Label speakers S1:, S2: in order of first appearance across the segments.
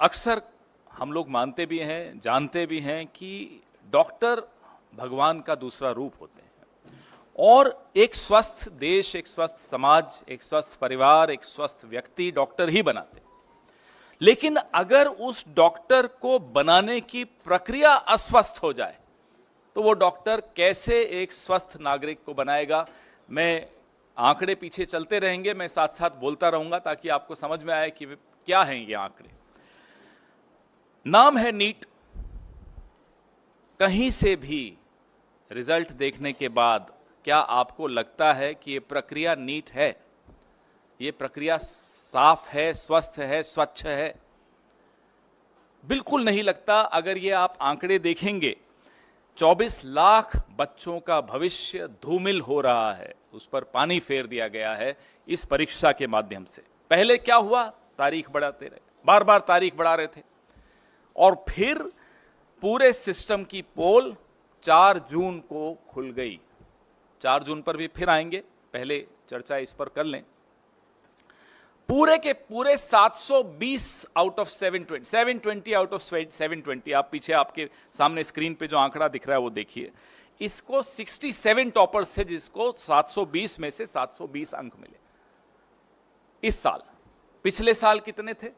S1: अक्सर हम लोग मानते भी हैं, जानते भी हैं कि डॉक्टर भगवान का दूसरा रूप होते हैं और एक स्वस्थ देश, एक स्वस्थ समाज, एक स्वस्थ परिवार, एक स्वस्थ व्यक्ति डॉक्टर ही बनाते हैं। लेकिन अगर उस डॉक्टर को बनाने की प्रक्रिया अस्वस्थ हो जाए तो वो डॉक्टर कैसे एक स्वस्थ नागरिक को बनाएगा? मैं आंकड़े पीछे चलते रहेंगे, मैं साथ साथ बोलता रहूंगा ताकि आपको समझ में आए कि क्या हैं ये आंकड़े। नाम है नीट। कहीं से भी रिजल्ट देखने के बाद क्या आपको लगता है कि ये प्रक्रिया नीट है, ये प्रक्रिया साफ है, स्वस्थ है, स्वच्छ है? बिल्कुल नहीं लगता। अगर ये आप आंकड़े देखेंगे, 24 लाख बच्चों का भविष्य धूमिल हो रहा है, उस पर पानी फेर दिया गया है इस परीक्षा के माध्यम से। पहले क्या हुआ? तारीख बढ़ाते रहे, बार बार तारीख बढ़ा रहे थे और फिर पूरे सिस्टम की पोल 4 जून को खुल गई। 4 जून पर भी फिर आएंगे, पहले चर्चा इस पर कर लें। पूरे के पूरे 720 आउट ऑफ 720 आउट ऑफ 720, आप पीछे आपके सामने स्क्रीन पे जो आंकड़ा दिख रहा है वो देखिए। इसको 67 टॉपर्स थे जिसको 720 में से 720 अंक मिले इस साल। पिछले साल कितने थे,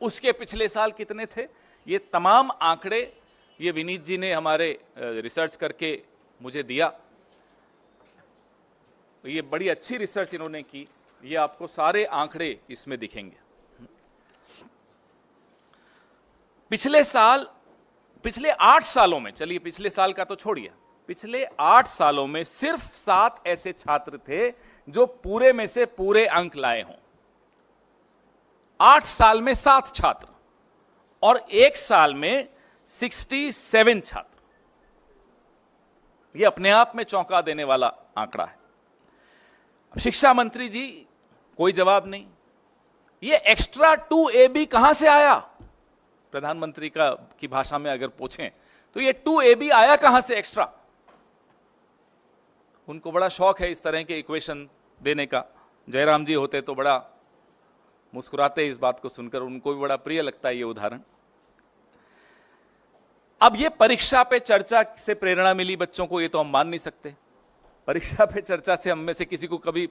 S1: उसके पिछले साल कितने थे? ये तमाम आंकड़े ये विनीत जी ने हमारे रिसर्च करके मुझे दिया। ये बड़ी अच्छी रिसर्च इन्होंने की, ये आपको सारे आंकड़े इसमें दिखेंगे। पिछले 8 सालों में, चलिए पिछले साल का तो छोड़िए, पिछले 8 सालों में सिर्फ 7 ऐसे छात्र थे जो पूरे में से पूरे अंक लाए हों। 8 साल में 7 छात्र और 1 साल में 67 छात्र। यह अपने आप में चौंका देने वाला आंकड़ा है। शिक्षा मंत्री जी कोई जवाब नहीं। ये एक्स्ट्रा 2AB कहां से आया? प्रधानमंत्री की भाषा में अगर पूछें तो ये 2AB आया कहां से एक्स्ट्रा? उनको बड़ा शौक है इस तरह के इक्वेशन देने का। जयराम जी होते तो बड़ा मुस्कुराते इस बात को सुनकर, उनको भी बड़ा प्रिय लगता है ये उदाहरण। अब ये परीक्षा पे चर्चा से प्रेरणा मिली बच्चों को, ये तो हम मान नहीं सकते। परीक्षा पे चर्चा से हम में से किसी को कभी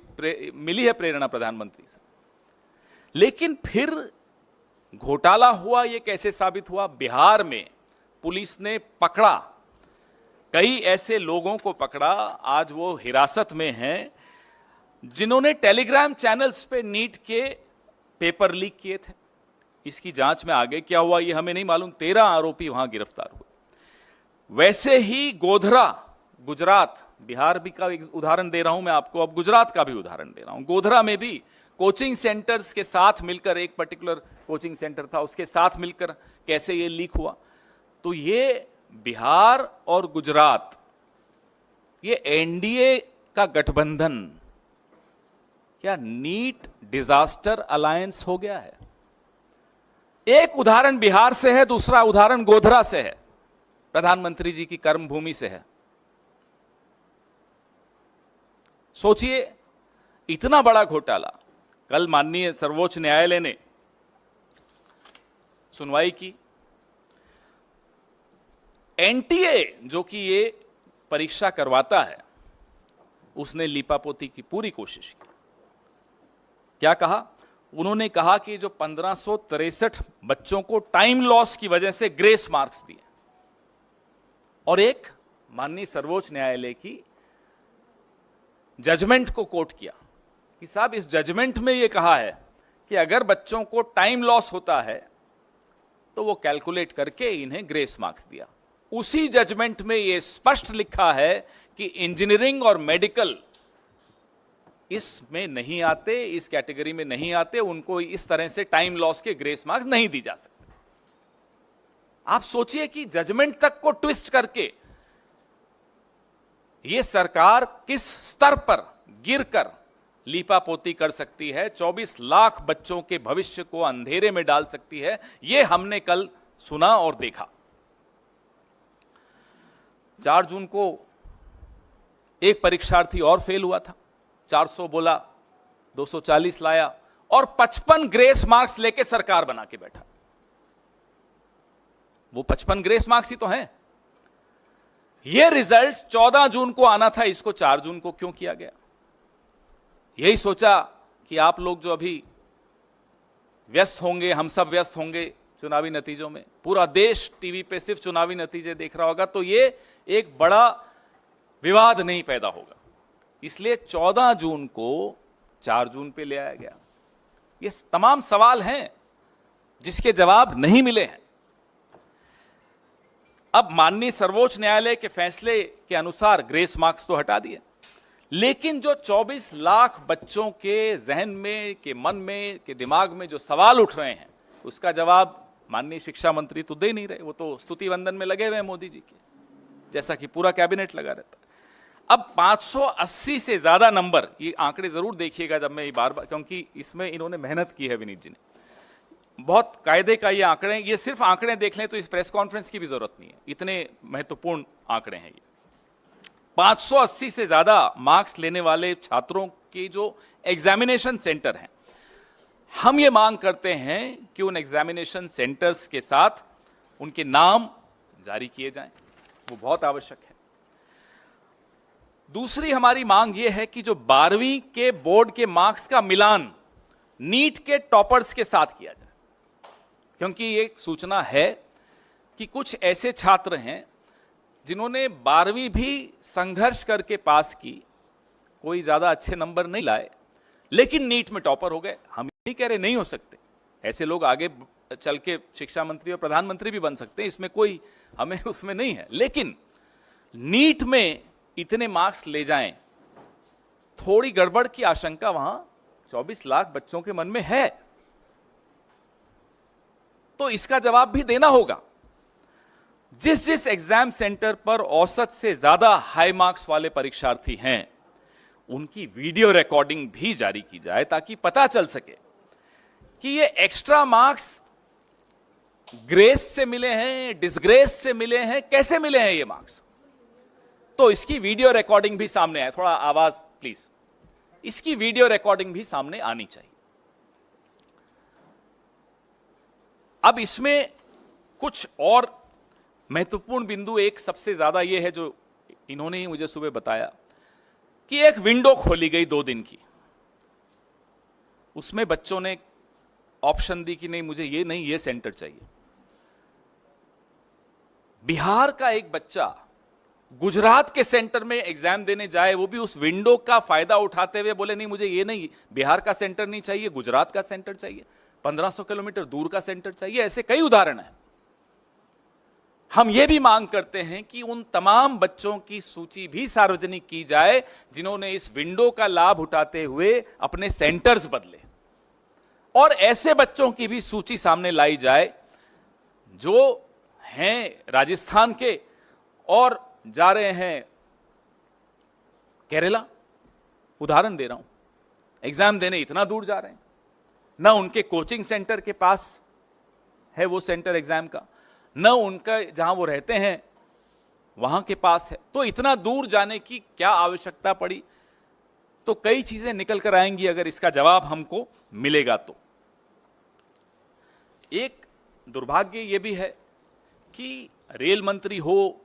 S1: मिली है प्रेरणा प्रधानमंत्री से? लेकिन फिर घोटाला हुआ। ये कैसे साबित हुआ? बिहार में पुलिस ने पकड़ा, कई ऐसे लोगों को पकड़ा, आज वो हिरासत में हैं, जिन्होंने टेलीग्राम चैनल्स पे नीट के पेपर लीक किए थे। इसकी जांच में आगे क्या हुआ ये हमें नहीं मालूम। 13 आरोपी वहां गिरफ्तार हुए। वैसे ही गोधरा, गुजरात, बिहार भी का एक उदाहरण दे रहा हूं मैं आपको, अब गुजरात का भी उदाहरण दे रहा हूं। गोधरा में भी कोचिंग सेंटर्स के साथ मिलकर, एक पर्टिकुलर कोचिंग सेंटर था, उसके साथ मिलकर कैसे ये लीक हुआ। तो ये बिहार और गुजरात, ये एनडीए का गठबंधन क्या नीट डिजास्टर अलायंस हो गया है? एक उदाहरण बिहार से है, दूसरा उदाहरण गोधरा से है, प्रधानमंत्री जी की कर्मभूमि से है। सोचिए, इतना बड़ा घोटाला। कल माननीय सर्वोच्च न्यायालय ने सुनवाई की। एनटीए जो कि ये परीक्षा करवाता है, उसने लीपापोती की पूरी कोशिश की। क्या कहा? उन्होंने कहा कि जो 1563 बच्चों को टाइम लॉस की वजह से ग्रेस मार्क्स दिए, और एक माननीय सर्वोच्च न्यायालय की जजमेंट को कोट किया कि साहब इस जजमेंट में यह कहा है कि अगर बच्चों को टाइम लॉस होता है तो वो कैलकुलेट करके इन्हें ग्रेस मार्क्स दिया। उसी जजमेंट में यह स्पष्ट लिखा है कि इंजीनियरिंग और मेडिकल इसमें नहीं आते, इस कैटेगरी में नहीं आते, उनको इस तरह से टाइम लॉस के ग्रेस मार्क्स नहीं दी जा सकते। आप सोचिए कि जजमेंट तक को ट्विस्ट करके यह सरकार किस स्तर पर गिरकर लीपापोती कर सकती है, 24 लाख बच्चों के भविष्य को अंधेरे में डाल सकती है। यह हमने कल सुना और देखा। 4 जून को एक परीक्षार्थी और फेल हुआ था, 400 बोला, 240 लाया और 55 ग्रेस मार्क्स लेके सरकार बना के बैठा। वो 55 ग्रेस मार्क्स ही तो हैं। ये रिजल्ट 14 जून को आना था, इसको 4 जून को क्यों किया गया? यही सोचा कि आप लोग जो अभी व्यस्त होंगे, हम सब व्यस्त होंगे चुनावी नतीजों में, पूरा देश टीवी पे सिर्फ चुनावी नतीजे देख रहा होगा, तो ये एक बड़ा विवाद नहीं पैदा होगा, इसलिए 14 जून को 4 जून पे ले आया गया। ये तमाम सवाल हैं जिसके जवाब नहीं मिले हैं। अब माननीय सर्वोच्च न्यायालय के फैसले के अनुसार ग्रेस मार्क्स तो हटा दिए, लेकिन जो 24 लाख बच्चों के जहन में, के मन में, के दिमाग में जो सवाल उठ रहे हैं, उसका जवाब माननीय शिक्षा मंत्री तो दे नहीं रहे। वो तो स्तुति वंदन में लगे हुए हैं मोदी जी के, जैसा कि पूरा कैबिनेट लगा रहता है। अब 580 से ज्यादा नंबर, ये आंकड़े जरूर देखिएगा जब मैं ये बार बार, क्योंकि इसमें इन्होंने मेहनत की है विनीत जी ने, बहुत कायदे का ये आंकड़े, ये सिर्फ आंकड़े देख लें तो इस प्रेस कॉन्फ्रेंस की भी जरूरत नहीं है, इतने महत्वपूर्ण आंकड़े हैं ये। 580 से ज्यादा मार्क्स लेने वाले छात्रों के जो एग्जामिनेशन सेंटर हैं, हम ये मांग करते हैं कि उन एग्जामिनेशन सेंटर्स के साथ उनके नाम जारी किए जाएं, वो बहुत आवश्यक है। दूसरी हमारी मांग ये है कि जो 12वीं के बोर्ड के मार्क्स का मिलान नीट के टॉपर्स के साथ किया जाए, क्योंकि एक सूचना है कि कुछ ऐसे छात्र हैं जिन्होंने 12वीं भी संघर्ष करके पास की, कोई ज्यादा अच्छे नंबर नहीं लाए, लेकिन नीट में टॉपर हो गए। हम नहीं कह रहे नहीं हो सकते, ऐसे लोग आगे चल के शिक्षा मंत्री और प्रधानमंत्री भी बन सकते हैं, इसमें कोई हमें उसमें नहीं है, लेकिन नीट में इतने मार्क्स ले जाएं, थोड़ी गड़बड़ की आशंका वहां 24 लाख बच्चों के मन में है, तो इसका जवाब भी देना होगा। जिस जिस एग्जाम सेंटर पर औसत से ज्यादा हाई मार्क्स वाले परीक्षार्थी हैं, उनकी वीडियो रिकॉर्डिंग भी जारी की जाए, ताकि पता चल सके कि ये एक्स्ट्रा मार्क्स ग्रेस से मिले हैं, डिसग्रेस से मिले हैं, कैसे मिले हैं ये मार्क्स। तो इसकी वीडियो रिकॉर्डिंग भी सामने आए, थोड़ा आवाज प्लीज, इसकी वीडियो रिकॉर्डिंग भी सामने आनी चाहिए। अब इसमें कुछ और महत्वपूर्ण बिंदु, एक सबसे ज्यादा यह है जो इन्होंने ही मुझे सुबह बताया कि एक विंडो खोली गई 2 दिन की, उसमें बच्चों ने ऑप्शन दी कि नहीं मुझे ये नहीं, ये सेंटर चाहिए। बिहार का एक बच्चा गुजरात के सेंटर में एग्जाम देने जाए, वो भी उस विंडो का फायदा उठाते हुए बोले नहीं मुझे ये नहीं, बिहार का सेंटर नहीं चाहिए, गुजरात का सेंटर चाहिए, 1500 किलोमीटर दूर का सेंटर चाहिए। ऐसे कई उदाहरण हैं। हम ये भी मांग करते हैं कि उन तमाम बच्चों की सूची भी सार्वजनिक की जाए जिन्होंने इस विंडो का लाभ उठाते हुए अपने सेंटर्स बदले, और ऐसे बच्चों की भी सूची सामने लाई जाए जो हैं राजस्थान के और जा रहे हैं केरला, उदाहरण दे रहा हूं, एग्जाम देने इतना दूर जा रहे हैं, ना उनके कोचिंग सेंटर के पास है वो सेंटर एग्जाम का, न उनका जहां वो रहते हैं वहां के पास है, तो इतना दूर जाने की क्या आवश्यकता पड़ी। तो कई चीजें निकल कर आएंगी अगर इसका जवाब हमको मिलेगा तो। एक दुर्भाग्य यह भी है कि रेल मंत्री हो,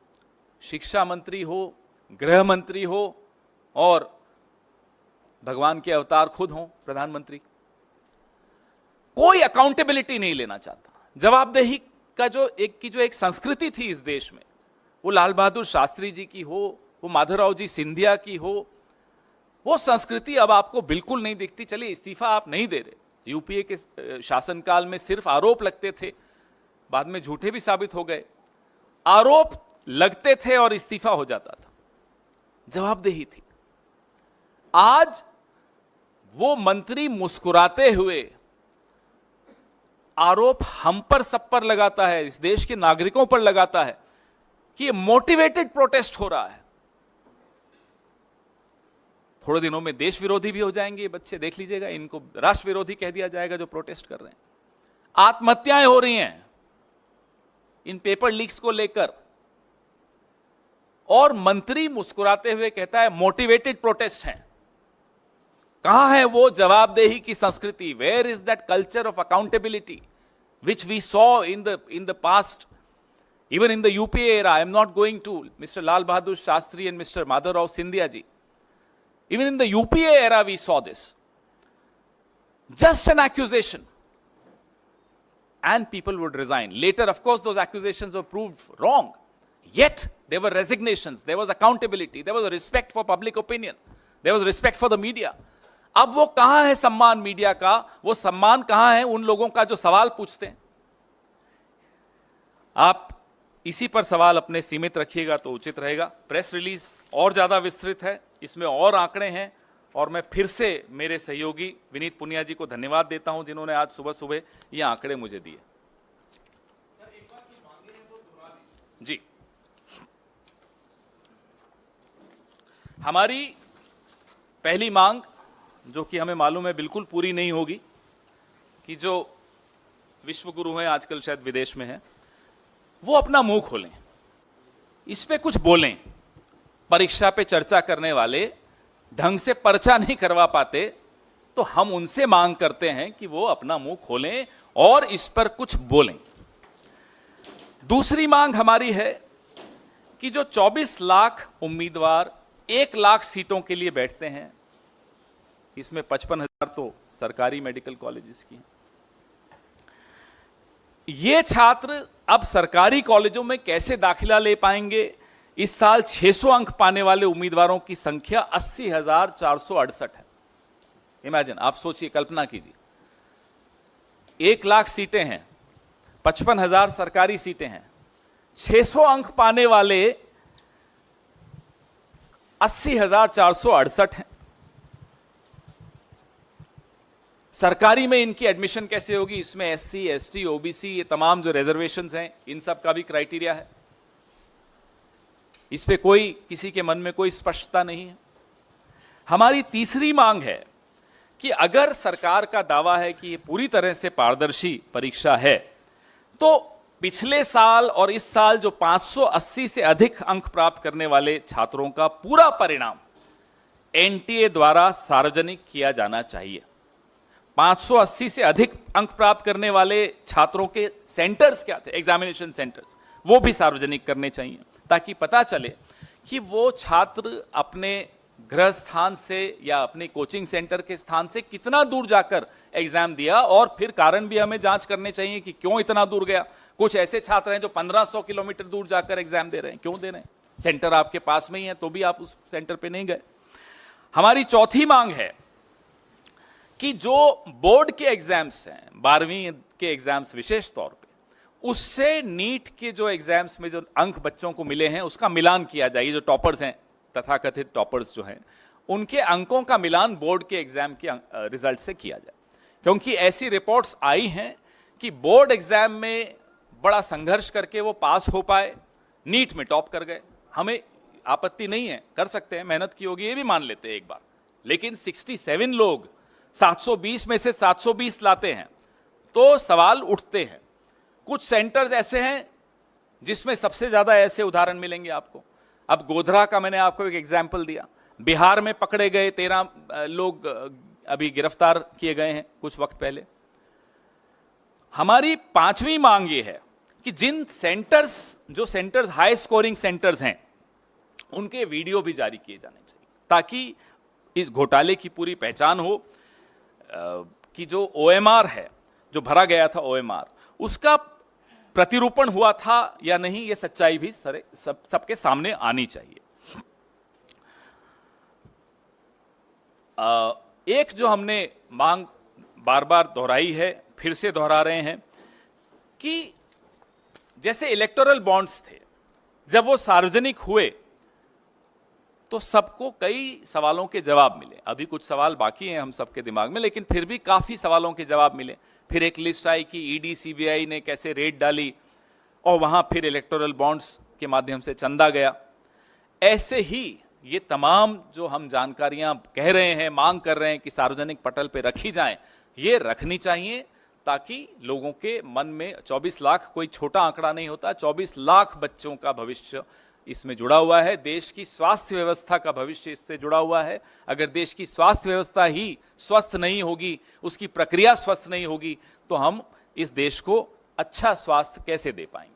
S1: शिक्षा मंत्री हो, गृह मंत्री हो और भगवान के अवतार खुद हो प्रधानमंत्री, कोई अकाउंटेबिलिटी नहीं लेना चाहता। जवाबदेही का जो एक संस्कृति थी इस देश में, वो लाल बहादुर शास्त्री जी की हो, वो माधवराव जी सिंधिया की हो, वो संस्कृति अब आपको बिल्कुल नहीं दिखती। चलिए इस्तीफा आप नहीं दे रहे, यूपीए के शासनकाल में सिर्फ आरोप लगते थे, बाद में झूठे भी साबित हो गए, आरोप लगते थे और इस्तीफा हो जाता था, जवाबदेही थी। आज वो मंत्री मुस्कुराते हुए आरोप हम पर सब पर लगाता है, इस देश के नागरिकों पर लगाता है कि मोटिवेटेड प्रोटेस्ट हो रहा है। थोड़े दिनों में देश विरोधी भी हो जाएंगे ये बच्चे, देख लीजिएगा, इनको राष्ट्र विरोधी कह दिया जाएगा जो प्रोटेस्ट कर रहे हैं। आत्महत्याएं हो रही हैं इन पेपर लीक्स को लेकर, और मंत्री मुस्कुराते हुए कहता है मोटिवेटेड प्रोटेस्ट है। कहां है वो जवाबदेही की संस्कृति? Where is that culture of accountability which we saw in the past Even in the UPA era, I am not going to Mr. Lal Bahadur Shastri and Mr. Madhavrao Sindhya ji. Even in the UPA era, we saw this. Just an accusation. And people would resign. Later, of course, those accusations were proved wrong. Yet, there were resignations, there was accountability, there was a respect for public opinion, there was respect for the media. अब वो कहां है सम्मान media का? वो सम्मान कहां है उन लोगों का जो सवाल पूछते हैं? आप इसी पर सवाल अपने सीमित रखिएगा तो उचित रहेगा। प्रेस रिलीज और ज्यादा विस्तृत है, इसमें और आंकड़े हैं, और मैं फिर से मेरे सहयोगी विनीत पुनिया जी को धन्यवाद देता हूं जिन्होंने आज सुबह सुबह ये आंकड़े मुझे दिए। जी, हमारी पहली मांग, जो कि हमें मालूम है बिल्कुल पूरी नहीं होगी, कि जो विश्व गुरु हैं आजकल शायद विदेश में हैं, वो अपना मुंह खोलें, इस पे कुछ बोलें। परीक्षा पे चर्चा करने वाले ढंग से पर्चा नहीं करवा पाते, तो हम उनसे मांग करते हैं कि वो अपना मुंह खोलें और इस पर कुछ बोलें। दूसरी मांग हमारी है कि जो 24 लाख उम्मीदवार 1 लाख सीटों के लिए बैठते हैं, इसमें 55,000 तो सरकारी मेडिकल कॉलेजेस की हैं। ये छात्र अब सरकारी कॉलेजों में कैसे दाखिला ले पाएंगे? इस साल 600 अंक पाने वाले उम्मीदवारों की संख्या 80,468 है। इमेजिन, आप सोचिए, कल्पना कीजिए, 1 लाख सीटें हैं, 55,000 सरकारी सीटें हैं, 600 अंक पाने वाले 80,468 हैं। सरकारी में इनकी एडमिशन कैसे होगी? इसमें SC, ST, OBC, ये तमाम जो रिजर्वेशंस हैं, इन सब का भी क्राइटेरिया है। इस पे कोई, किसी के मन में कोई स्पष्टता नहीं है। हमारी तीसरी मांग है कि अगर सरकार का दावा है कि ये पूरी तरह से पारदर्शी परीक्षा है, तो पिछले साल और इस साल जो 580 से अधिक अंक प्राप्त करने वाले छात्रों का पूरा परिणाम NTA द्वारा सार्वजनिक किया जाना चाहिए। 580 से अधिक अंक प्राप्त करने वाले छात्रों के सेंटर्स क्या थे, एग्जामिनेशन सेंटर्स, वो भी सार्वजनिक करने चाहिए, ताकि पता चले कि वो छात्र अपने गृह स्थान से या अपने कोचिंग सेंटर के स्थान से कितना दूर जाकर एग्जाम दिया, और फिर कारण भी हमें जांच करने चाहिए कि क्यों इतना दूर गया। कुछ ऐसे छात्र हैं जो 1500 किलोमीटर दूर जाकर एग्जाम दे रहे हैं, क्यों दे रहे हैं? सेंटर आपके पास में ही है तो भी आप उस सेंटर पे नहीं गए। हमारी चौथी मांग है कि जो बोर्ड के एग्जाम्स हैं, 12वीं के एग्जाम्स विशेष तौर पे, उससे नीट के जो एग्जाम्स में जो अंक बच्चों को मिले हैं उसका मिलान किया जाए। जो टॉपर्स हैं, तथाकथित टॉपर्स जो हैं, उनके अंकों का मिलान बोर्ड के एग्जाम के रिजल्ट से किया जाए। क्योंकि ऐसी रिपोर्ट्स आई हैं कि बोर्ड एग्जाम में बड़ा संघर्ष करके वो पास हो पाए, नीट में टॉप कर गए। हमें आपत्ति नहीं है, कर सकते हैं, मेहनत की होगी, ये भी मान लेते हैं एक बार, लेकिन 67 लोग 720 में से 720 लाते हैं तो सवाल उठते हैं। कुछ सेंटर्स ऐसे हैं जिसमें सबसे ज्यादा ऐसे उदाहरण मिलेंगे आपको। अब गोधरा का मैंने आपको एक एग्जाम्पल दिया, बिहार में पकड़े गए 13 लोग अभी गिरफ्तार किए गए हैं कुछ वक्त पहले। हमारी पांचवी मांग ये है कि जिन सेंटर्स, जो सेंटर्स हाई स्कोरिंग सेंटर्स हैं, उनके वीडियो भी जारी किए जाने चाहिए, ताकि इस घोटाले की पूरी पहचान हो कि जो OMR है, जो भरा गया था OMR, उसका प्रतिरूपण हुआ था या नहीं, ये सच्चाई भी सबके सामने आनी चाहिए। एक जो हमने मांग बार बार दोहराई है, फिर से दोहरा रहे हैं, कि जैसे इलेक्टोरल बॉन्ड्स थे, जब वो सार्वजनिक हुए तो सबको कई सवालों के जवाब मिले। अभी कुछ सवाल बाकी हैं हम सबके दिमाग में, लेकिन फिर भी काफी सवालों के जवाब मिले। फिर एक लिस्ट आई कि ED CBI ने कैसे रेड डाली, और वहां फिर इलेक्टोरल बॉन्ड्स के माध्यम से चंदा गया। ऐसे ही ये तमाम जो हम जानकारियां कह रहे हैं, मांग कर रहे हैं कि सार्वजनिक पटल पे रखी जाएं, ये रखनी चाहिए, ताकि लोगों के मन में 24 लाख कोई छोटा आंकड़ा नहीं होता। 24 लाख बच्चों का भविष्य इसमें जुड़ा हुआ है, देश की स्वास्थ्य व्यवस्था का भविष्य इससे जुड़ा हुआ है। अगर देश की स्वास्थ्य व्यवस्था ही स्वस्थ नहीं होगी, उसकी प्रक्रिया स्वस्थ नहीं होगी, तो हम इस देश को अच्छा स्वास्थ्य कैसे दे पाएंगे?